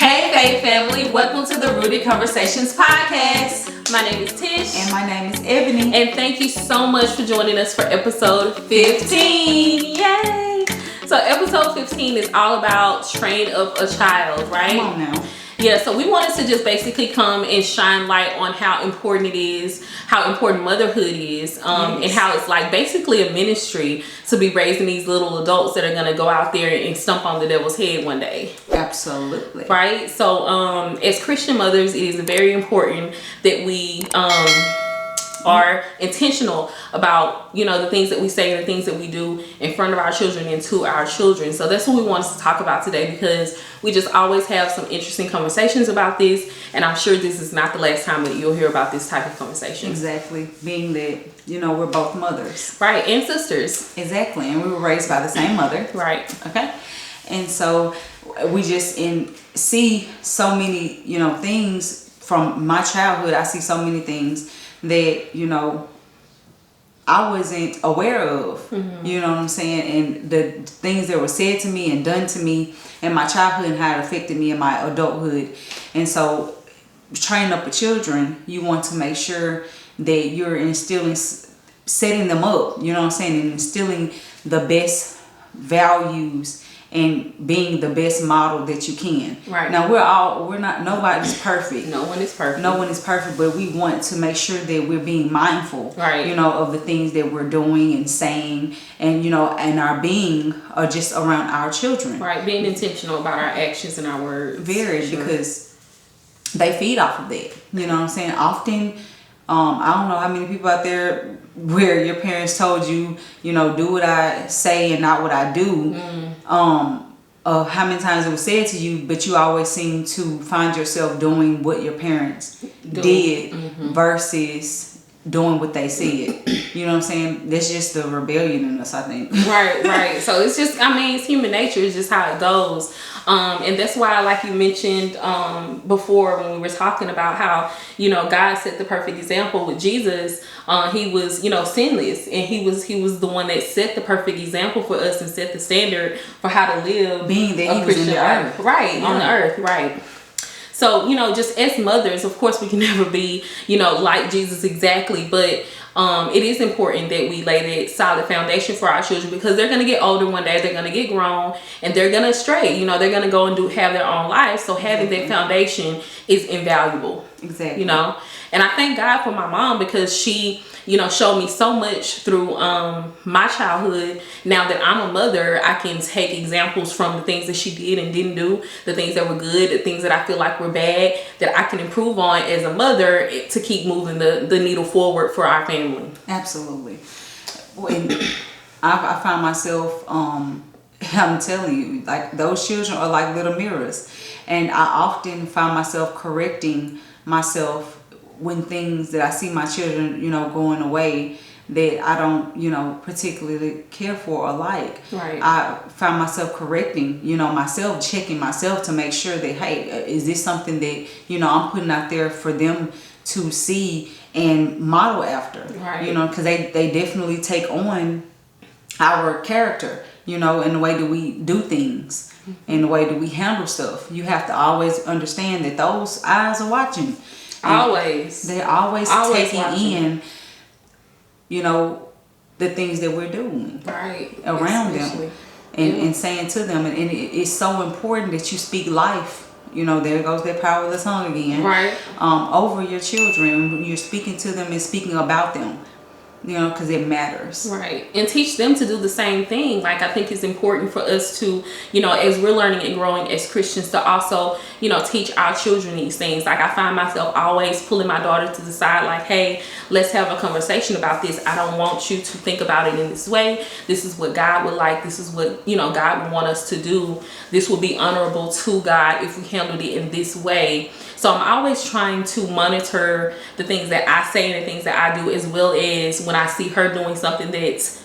Hey Faith family, welcome to the Rooted Conversations podcast. My name is Tish. And my name is Ebony. And thank you so much for joining us for episode 15. Yay! So episode 15 is all about train up a child, right? Come on now. Yeah, so we wanted to just basically come and shine light on how important it is, how important motherhood is, and how it's like basically a ministry to be raising these little adults that are going to go out there and stomp on the devil's head one day. Absolutely. Right? So as Christian mothers, it is very important that we are intentional about, the things that we say and the things that we do in front of our children and to our children. So that's what we wanted to talk about today, because we just always have some interesting conversations about this, and I'm sure this is not the last time that you'll hear about this type of conversation. Exactly. Being that, we're both mothers. Right, and sisters. Exactly. And we were raised by the same mother. Right. Okay. And so we just see so many, things from my childhood. I see so many things that, I wasn't aware of. Mm-hmm. You know what I'm saying? And the things that were said to me and done to me in my childhood and how it affected me in my adulthood. And so training up the children, you want to make sure that you're instilling, setting them up, you know what I'm saying, and instilling the best values and being the best model that you can. Right. Now nobody's perfect. No one is perfect. No one is perfect, but we want to make sure that we're being mindful, right, of the things that we're doing and saying, and and our being are just around our children. Right, being intentional about our actions and our words. Very, sure. Because they feed off of that. You know what I'm saying? Often, I don't know how many people out there where your parents told you, do what I say and not what I do. How many times it was said to you, but you always seem to find yourself doing what your parents did versus doing what they said. You know what I'm saying? That's just the rebellion in us, I think. Right. So it's just, it's human nature. It's just how it goes. And that's why, like you mentioned before when we were talking about how, God set the perfect example with Jesus. He was, sinless, and he was the one that set the perfect example for us and set the standard for how to live. Being that he was in the earth. Right, on the earth, right. So, just as mothers, of course, we can never be, like Jesus exactly, but it is important that we lay that solid foundation for our children, because they're going to get older one day, they're going to get grown, and they're going to stray, they're going to go and have their own life. So having that foundation is invaluable. Exactly. And I thank God for my mom, because she, showed me so much through my childhood. Now that I'm a mother, I can take examples from the things that she did and didn't do, the things that were good, the things that I feel like were bad, that I can improve on as a mother to keep moving the needle forward for our family. Absolutely. When I find myself, I'm telling you, like, those children are like little mirrors. And I often find myself correcting myself when things that I see my children, going away that I don't, particularly care for or like. Right. I find myself correcting, myself, checking myself to make sure that, hey, is this something that, I'm putting out there for them to see and model after? Right. Because they definitely take on our character, in the way that we do things, in the way that we handle stuff. You have to always understand that those eyes are watching. Always. They're always taking watching in, the things that we're doing. Right. Around them. And saying to them. And it's so important that you speak life. There goes that powerless tongue again. Right. Over your children. When you're speaking to them and speaking about them. Because it matters. Right. And teach them to do the same thing. Like, I think it's important for us to, as we're learning and growing as Christians, to also, teach our children these things. Like, I find myself always pulling my daughter to the side, like, hey, let's have a conversation about this. I don't want you to think about it in this way. This is what God would like. This is what, God would want us to do. This would be honorable to God if we handled it in this way. So I'm always trying to monitor the things that I say and the things that I do, as well as when I see her doing something that's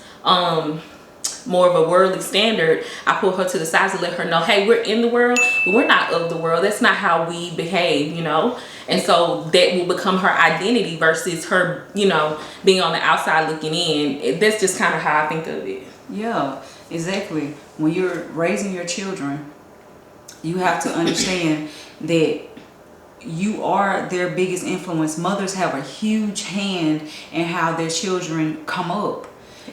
more of a worldly standard, I pull her to the side to let her know, hey, we're in the world, but we're not of the world. That's not how we behave, And so that will become her identity versus her, being on the outside looking in. That's just kind of how I think of it. Yeah, exactly. When you're raising your children, You have to understand that you are their biggest influence. Mothers have a huge hand in how their children come up.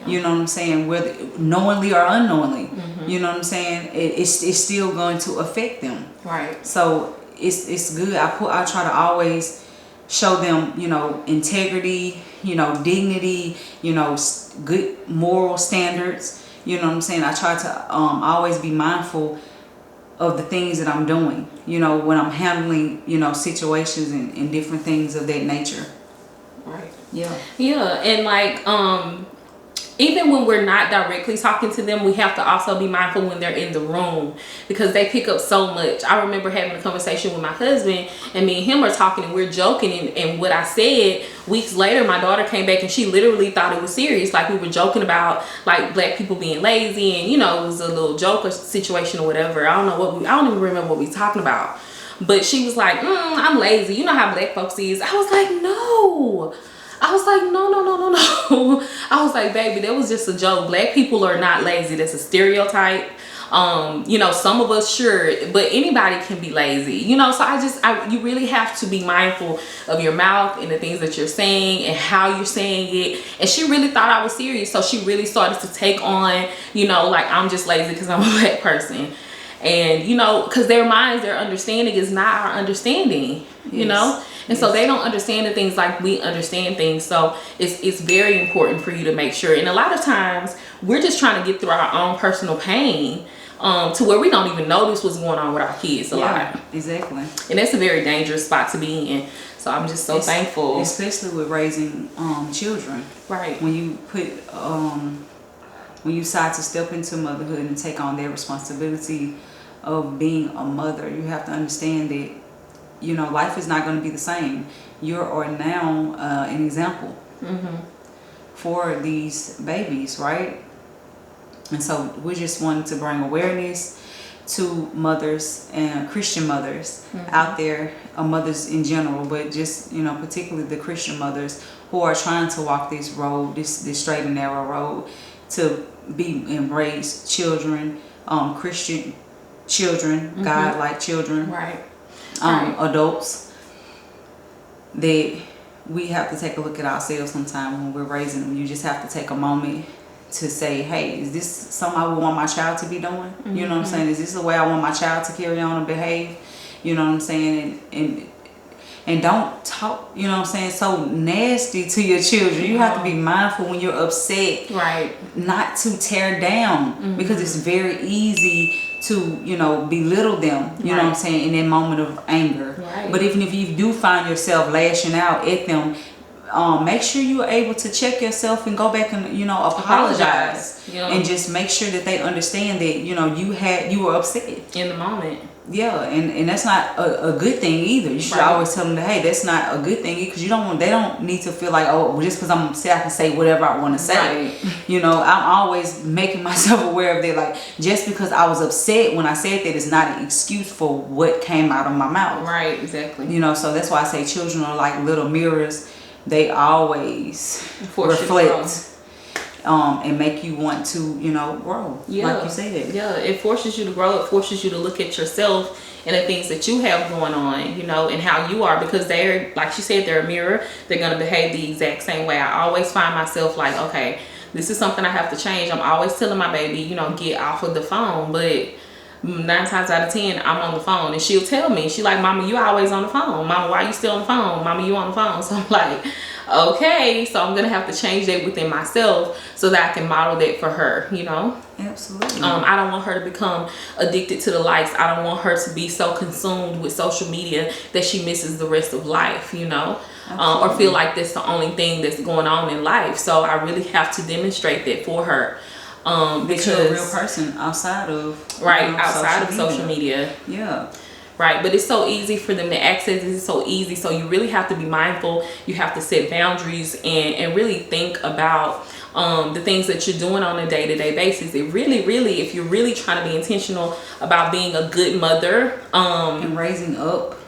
You know what I'm saying? Whether knowingly or unknowingly, you know what I'm saying? It's still going to affect them. Right. So it's good. I try to always show them, integrity, dignity, good moral standards. You know what I'm saying? I try to always be mindful of the things that I'm doing, when I'm handling, situations and different things of that nature. Right. Yeah. Yeah. And like, even when we're not directly talking to them, we have to also be mindful when they're in the room, because they pick up so much. I remember having a conversation with my husband, and me and him are talking and we're joking, and what I said, weeks later my daughter came back and she literally thought it was serious. Like, we were joking about like black people being lazy, and it was a little joke or situation or whatever. I don't even remember what we were talking about. But she was like, I'm lazy. You know how black folks is. I was like, no. I was like, no. I was like, baby, that was just a joke. Black people are not lazy. That's a stereotype. Some of us, sure, but anybody can be lazy, so you really have to be mindful of your mouth and the things that you're saying and how you're saying it. And she really thought I was serious. So she really started to take on, like, I'm just lazy because I'm a black person. And, because their minds, their understanding is not our understanding, Yes. And so they don't understand the things like we understand things. So it's very important for you to make sure. And a lot of times we're just trying to get through our own personal pain to where we don't even notice what's going on with our kids a lot. Exactly. And that's a very dangerous spot to be in. So I'm just so thankful. Especially with raising children. Right. When you put... when you decide to step into motherhood and take on that responsibility of being a mother, you have to understand that, life is not going to be the same. You are now an example for these babies, right? And so we just wanted to bring awareness to mothers and Christian mothers out there, mothers in general, but just, particularly the Christian mothers who are trying to walk this road, this straight and narrow road, to be and raise children, Christian children, God-like children, right. Adults. That we have to take a look at ourselves sometime when we're raising them. You just have to take a moment to say, hey, is this something I would want my child to be doing? You know what I'm saying? Is this the way I want my child to carry on and behave? You know what I'm saying? And don't talk, so nasty to your children. You have to be mindful when you're upset, right, not to tear down, because it's very easy to, belittle them, you know what I'm saying, in that moment of anger. Right. But even if you do find yourself lashing out at them, make sure you are able to check yourself and go back and, apologize. And just make sure that they understand that, you were upset. In the moment. Yeah, and that's not a good thing either. You should always tell them that, hey, that's not a good thing, because they don't need to feel like, oh, just because I'm upset I can say whatever I want to say. Right. I'm always making myself aware of that. Like, just because I was upset when I said that is not an excuse for what came out of my mouth. Right, exactly. So that's why I say children are like little mirrors. They always reflect. And make you want to, grow, like you said. Yeah, it forces you to grow. It forces you to look at yourself and the things that you have going on, and how you are, because they're, like she said, they're a mirror. They're going to behave the exact same way. I always find myself like, okay, this is something I have to change. I'm always telling my baby, get off of the phone, but 9 times out of 10, I'm on the phone, and she'll tell me, she like, Mama, you always on the phone. Mama, why you still on the phone? Mama, you on the phone. So I'm like, okay, so I'm gonna have to change that within myself so that I can model that for her. Absolutely. I don't want her to become addicted to the likes. I don't want her to be so consumed with social media that she misses the rest of life, or feel like that's the only thing that's going on in life. So I really have to demonstrate that for her. Because you're a real person outside of outside of social media. Yeah. Right, but it's so easy for them to access. It's so easy. So you really have to be mindful. You have to set boundaries and really think about the things that you're doing on a day-to-day basis. It really, really, if you're really trying to be intentional about being a good mother, and raising up,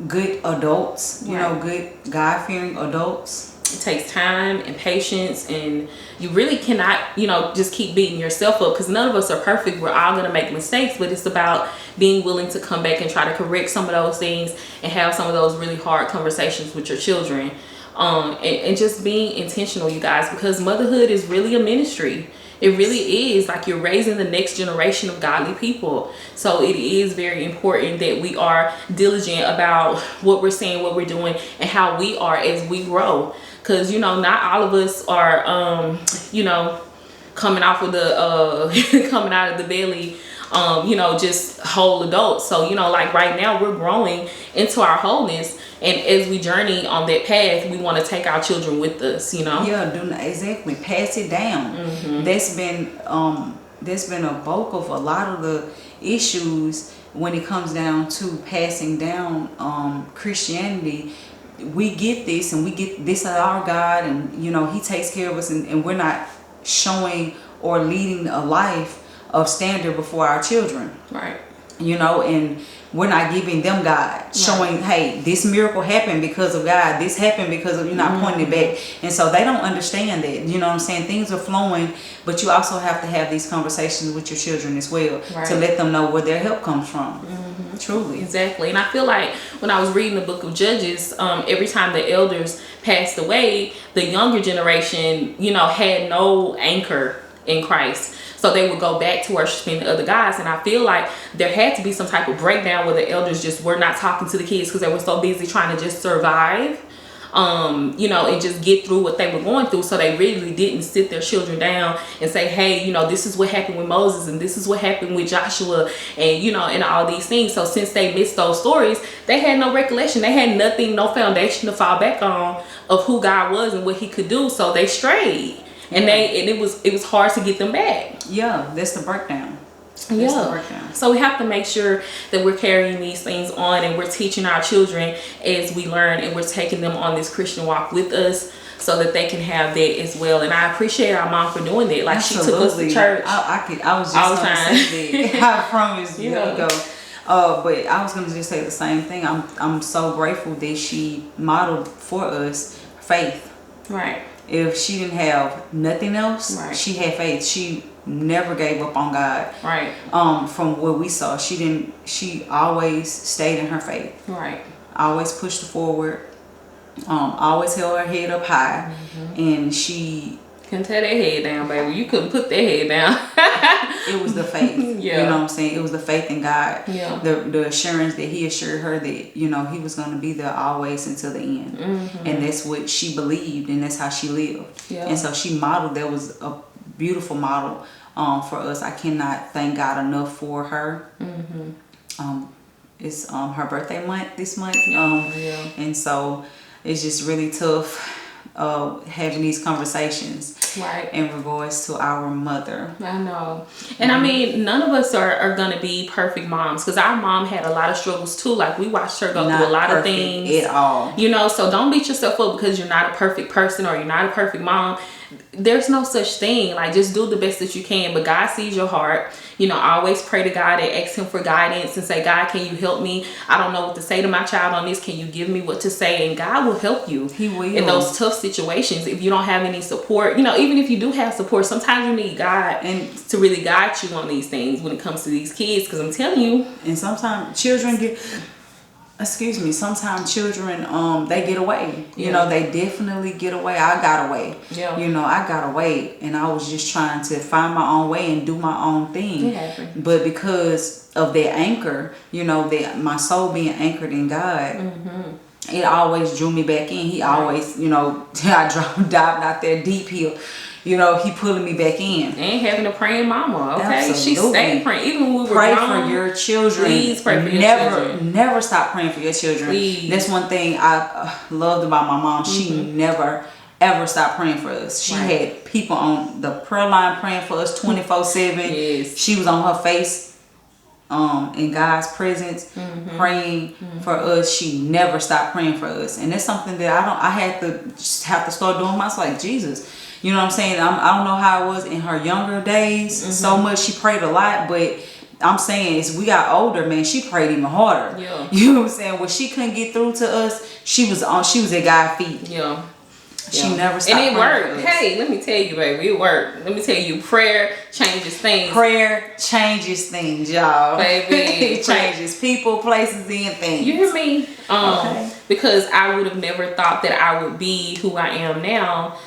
good adults, good God-fearing adults. It takes time and patience, and you really cannot, just keep beating yourself up, because none of us are perfect. We're all gonna make mistakes, but it's about being willing to come back and try to correct some of those things and have some of those really hard conversations with your children. And just being intentional, you guys, because motherhood is really a ministry. It really is. Like, you're raising the next generation of godly people. So it is very important that we are diligent about what we're saying, what we're doing, and how we are as we grow. Because, not all of us are, coming off of the, coming out of the belly, just whole adults. So, like right now we're growing into our wholeness. And as we journey on that path, we want to take our children with us, Yeah, exactly. Pass it down. That's been a bulk of a lot of the issues when it comes down to passing down Christianity. We get this, and we get this at our God, and He takes care of us, and we're not showing or leading a life of standard before our children. Right. And we're not giving them God, showing, hey, this miracle happened because of God. This happened because of, you're not pointing it back. And so they don't understand that, you know what I'm saying? Things are flowing, but you also have to have these conversations with your children as well, to let them know where their help comes from. Truly. Exactly. And I feel like when I was reading the book of Judges, every time the elders passed away, the younger generation, had no anchor in Christ. So they would go back to worshiping the other gods. And I feel like there had to be some type of breakdown where the elders just were not talking to the kids because they were so busy trying to just survive, and just get through what they were going through. So they really didn't sit their children down and say, hey, this is what happened with Moses, and this is what happened with Joshua, and, and all these things. So since they missed those stories, they had no recollection. They had nothing, no foundation to fall back on of who God was and what He could do. So they strayed. And it was hard to get them back. Yeah, that's the breakdown. So we have to make sure that we're carrying these things on, and we're teaching our children as we learn, and we're taking them on this Christian walk with us so that they can have that as well. And I appreciate our mom for doing that. Like, absolutely. She took us to church. I was just going to say that. I promise you. There you go. But I was going to just say the same thing. I'm so grateful that she modeled for us faith. Right. If she didn't have nothing else, she had faith. She never gave up on God. Right. From what we saw, she always stayed in her faith. Right. Always pushed forward. Always held her head up high. And she couldn't tear that head down, baby. You couldn't put that head down. It was the faith. You know what I'm saying? It was the faith in God. Yeah. The assurance that He assured her that, He was going to be there always until the end. And that's what she believed, and that's how she lived. Yeah. And so she modeled. That was a beautiful model for us. I cannot thank God enough for her. It's her birthday month this month. And so it's just really tough having these conversations in regards to our mother. I know. And I mean, none of us are going to be perfect moms, because our mom had a lot of struggles too. Like, we watched her go through a lot of things. At all. So don't beat yourself up because you're not a perfect person or you're not a perfect mom. There's no such thing. Like, just do the best that you can, but God sees your heart. Always pray to God and ask Him for guidance and say, God, can you help me? I don't know what to say to my child on this. Can you give me what to say? And God will help you. He will. In those tough situations. If you don't have any support, even if you do have support, sometimes you need God and to really guide you on these things when it comes to these kids, because I'm telling you. And sometimes sometimes children, they get away. They definitely get away. I got away. Yeah. I got away, and I was just trying to find my own way and do my own thing. It happened. But because of that anchor, that my soul being anchored in God, it always drew me back in. He always, I dived out there deep hill. He pulling me back in. And having a praying mama, okay? Absolutely. She stayed praying. Even when we were pray grown, for your children. Please pray for your children. Never stop praying for your children. Please. That's one thing I loved about my mom. She never, ever stopped praying for us. She had people on the prayer line praying for us 24/7. Yes. She was on her face in God's presence, praying for us. She never stopped praying for us. And that's something that I have to start doing myself. Like, Jesus. You know what I'm saying? I don't know how it was in her younger days. So much she prayed a lot, but I'm saying as we got older, man, she prayed even harder. Yeah. You know what I'm saying? When she couldn't get through to us, she was at God's feet. Yeah. She never stopped. And it worked. Hey, let me tell you, baby, it worked. Let me tell you, prayer changes things. Prayer changes things, y'all. Baby. It changes people, places, and things. You hear me? Okay. Because I would have never thought that I would be who I am now.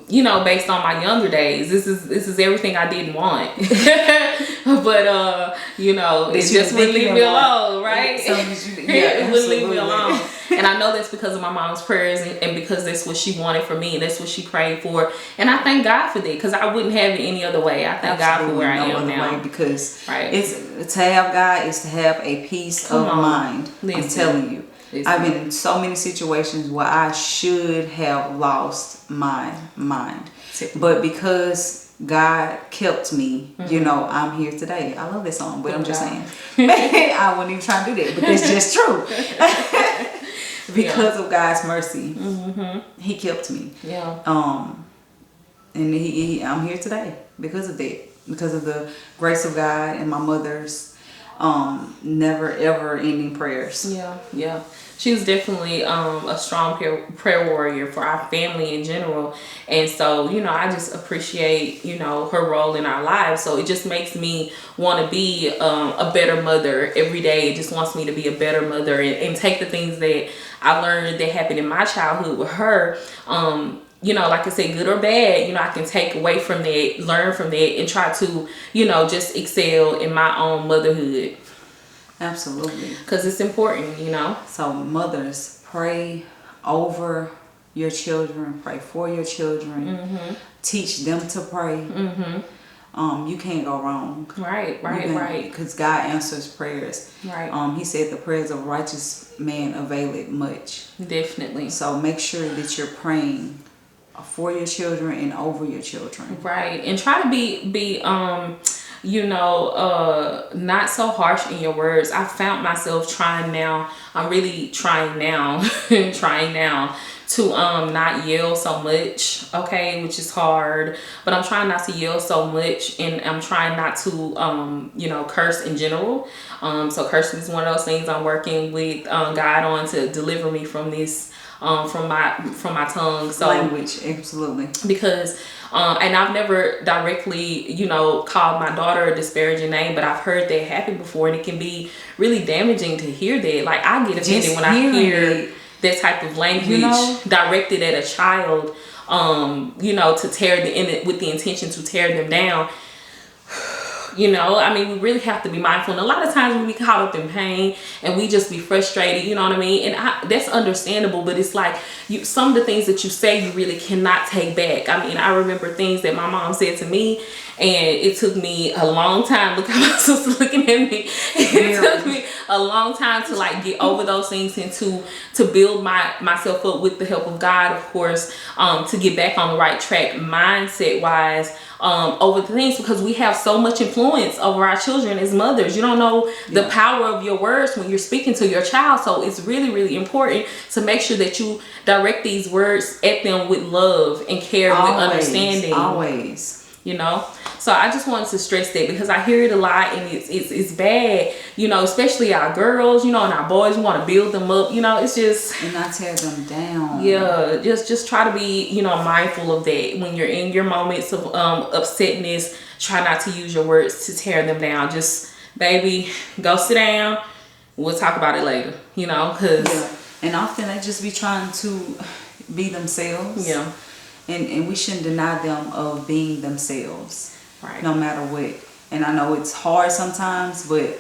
You know, based on my younger days. This is everything I didn't want. But you know, it just wouldn't leave me alone, right? It wouldn't leave me alone. And I know that's because of my mom's prayers and because that's what she wanted for me and that's what she prayed for. And I thank God for that, because I wouldn't have it any other way. I thank God for where I am now. Because it's to have God is to have a peace of mind. I'm telling you. I've been in so many situations where I should have lost my mind. But because God kept me, you know, I'm here today. I love this song, but I'm just saying. I wasn't even trying to do that, but that's just true. Because of God's mercy, He kept me. Yeah. And I'm here today because of that. Because of the grace of God and my mother's never ever ending prayers. Yeah. She was definitely a strong prayer warrior for our family in general. And so, you know, I just appreciate, you know, her role in our lives. So it just makes me want to be a better mother every day. It just wants me to be a better mother and take the things that I learned that happened in my childhood with her. You know, like I said, good or bad, you know, I can take away from that, learn from that, and try to, you know, just excel in my own motherhood. Absolutely. Because it's important, you know. So mothers, pray over your children, pray for your children, teach them to pray. You can't go wrong. Right. Because God answers prayers. Right. He said the prayers of a righteous man availeth much. Definitely. So make sure that you're praying for your children and over your children. Right. And try to be you know, not so harsh in your words. I found myself trying now. I'm really trying now, to not yell so much, okay, which is hard, but I'm trying not to yell so much, and I'm trying not to you know, curse in general. So cursing is one of those things I'm working with God on to deliver me from this, from my tongue. So language, absolutely. Because and I've never directly, you know, called my daughter a disparaging name, but I've heard that happen before, and it can be really damaging to hear that. Like, I get offended when I hear that type of language, you know, directed at a child, you know, to with the intention to tear them down. You know, I mean, we really have to be mindful. And a lot of times we be caught up in pain and we just be frustrated, you know what I mean? And that's understandable, but it's like some of the things that you say, you really cannot take back. I mean, I remember things that my mom said to me, and it took me a long time. Look how my sister's looking at me. It took me a long time to like get over those things and to build myself up with the help of God, of course, to get back on the right track mindset wise. Over the things, because we have so much influence over our children as mothers. You don't know the power of your words when you're speaking to your child. So it's really, really important to make sure that you direct these words at them with love and care, with understanding. Always. You know, so I just wanted to stress that, because I hear it a lot, and it's bad, you know, especially our girls, you know, and our boys. We want to build them up, you know. It's just, and not tear them down. Yeah, just try to be, you know, mindful of that when you're in your moments of upsetness. Try not to use your words to tear them down. Just, baby, go sit down. We'll talk about it later, you know, because and often they just be trying to be themselves. Yeah. And we shouldn't deny them of being themselves, right? No matter what. And I know it's hard sometimes, but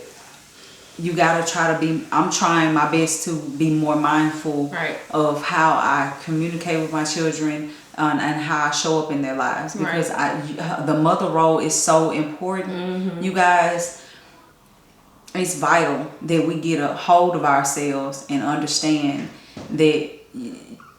you gotta try to be. I'm trying my best to be more mindful of how I communicate with my children and how I show up in their lives, because the mother role is so important. You guys, it's vital that we get a hold of ourselves and understand that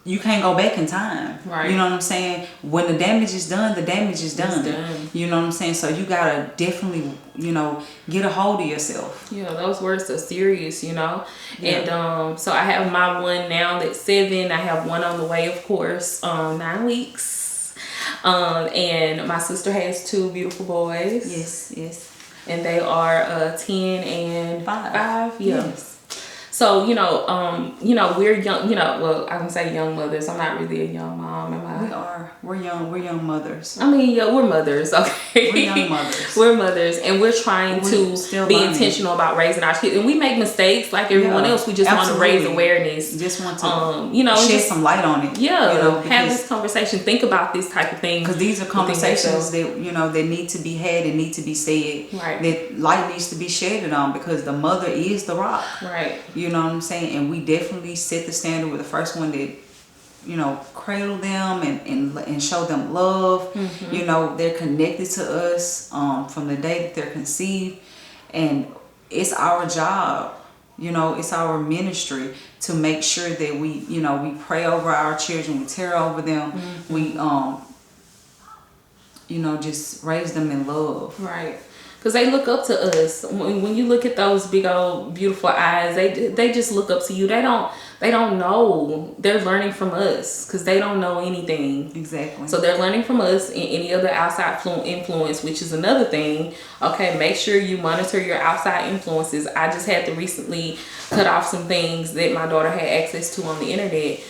you can't go back in time. Right. You know what I'm saying? When the damage is done, the damage is done. You know what I'm saying? So you gotta definitely, you know, get a hold of yourself. Yeah, those words are serious, you know. And so I have my one now that's 7. I have one on the way, of course, 9 weeks. And my sister has 2 beautiful boys. Yes. And they are 10 and 5. Yeah. Yes. So, we're young, well, I can say young mothers. I'm not really a young mom, am I? We are. We're young mothers. I mean, yeah, we're mothers, okay? We're young mothers. We're mothers, and we're trying to be learning. intentional about raising our kids. And we make mistakes like everyone else. We just want to raise awareness. Just want to shed some light on it. Yeah, have this conversation. Think about this type of thing. Because these are conversations that need to be had and need to be said. Right. That light needs to be shedded on, because the mother is the rock. Right. You know what I'm saying? And we definitely set the standard with the first one that, cradle them and show them love. Mm-hmm. They're connected to us from the day that they're conceived. And it's our job, it's our ministry to make sure that we pray over our children, we care over them, Mm-hmm. we just raise them in love. Right. Because they look up to us. When you look at those big old beautiful eyes, they just look up to you. They don't know. They're learning from us because they don't know anything. Exactly. So they're learning from us and any other outside influence, which is another thing. Okay, make sure you monitor your outside influences. I just had to recently cut off some things that my daughter had access to on the internet.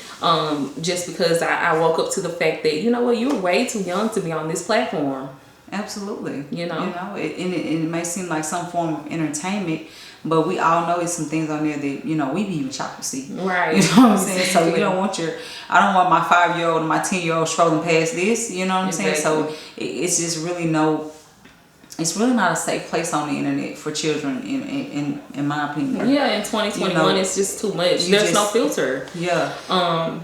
Just because I woke up to the fact that, you're way too young to be on this platform. Absolutely. It may seem like some form of entertainment, but we all know it's some things on there that, we be even shocked to see. Right. You know what I'm saying? So I don't want my 5-year-old and my 10-year-old strolling past this, you know what I'm saying? So it's just really it's really not a safe place on the internet for children, in my opinion. Yeah, in 2021, it's just too much. There's no filter. Yeah.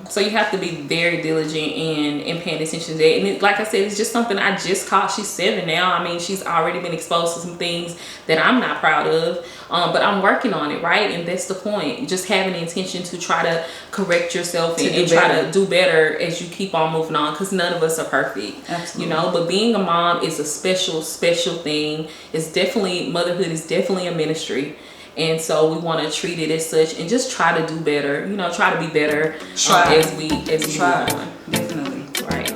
So you have to be very diligent and paying attention to that. And like I said, it's just something I just caught. She's 7 now. I mean, she's already been exposed to some things that I'm not proud of. But I'm working on it, right? And that's the point. Just having the intention to try to correct yourself and try to do better as you keep on moving on, because none of us are perfect. Absolutely. But being a mom is a special thing. Motherhood is definitely a ministry. And so we want to treat it as such and just try to do better, try to be better as we move on. Definitely. Right.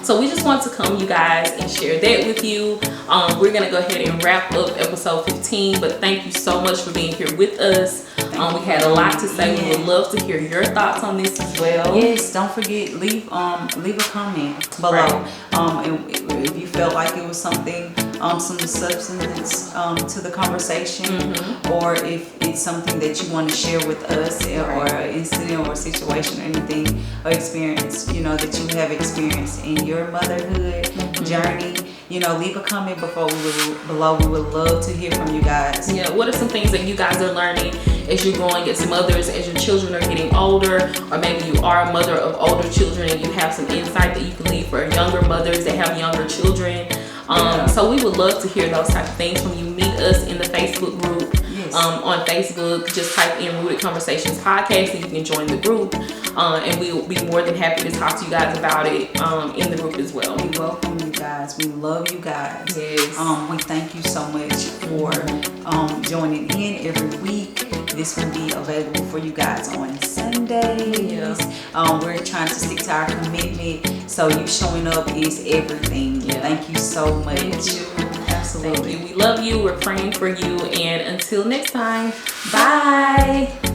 So we just want to come, you guys, and share that with you. We're going to go ahead and wrap up episode 15, but thank you so much for being here with us. We had a lot to say. We would love to hear your thoughts on this as well. Yes, don't forget, leave a comment below. Right. And if you felt like it was something, some substance to the conversation, or if it's something that you want to share with us, or an incident or situation or anything or experience, that you have experienced in your motherhood journey, leave a comment below. We would love to hear from you guys. Yeah, what are some things that you guys are learning as you're growing as mothers, as your children are getting older, or maybe you are a mother of older children and you have some insight that you can leave for younger mothers that have younger children. So we would love to hear those type of things from you. Meet us in the Facebook group. Yes. On Facebook, just type in Rooted Conversations Podcast and you can join the group. And we will be more than happy to talk to you guys about it in the group as well. We welcome you guys. We love you guys. Yes. We thank you so much for joining in every week. This will be available for you guys on Sundays. Yeah. We're trying to stick to our commitment. So you showing up is everything. Yeah. Thank you so much. Thank you. Absolutely. Thank you. We love you. We're praying for you. And until next time, bye.